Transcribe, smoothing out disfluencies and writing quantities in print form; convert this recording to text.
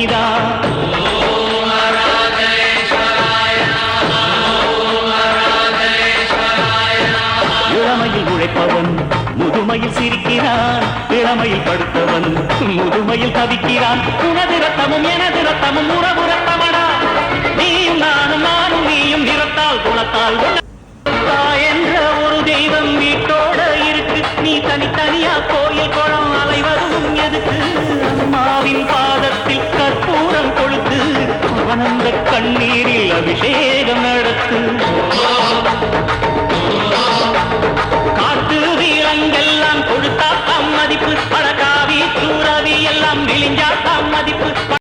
நீதான். இளமையில் உழைப்பவன் முதுமையில் சிரிக்கிறான், இளமையில் படுத்தவன் முதுமையில் தவிக்கிறான். உனது ரத்தமும் எனது ரத்தமும் உறவு ரத்தமடா, நீயும் நானும் நானும் நீயும் நிறத்தால் குணத்தால் என்ற ஒரு தெய்வம் வீட்டோட இருக்கு. நீ தனித்தனியா கோயில் குளம் அலைவதும் எதுக்கு? அம்மாவின் பாதத்தில் கற்பூரம் கொளுத்து ஆனந்த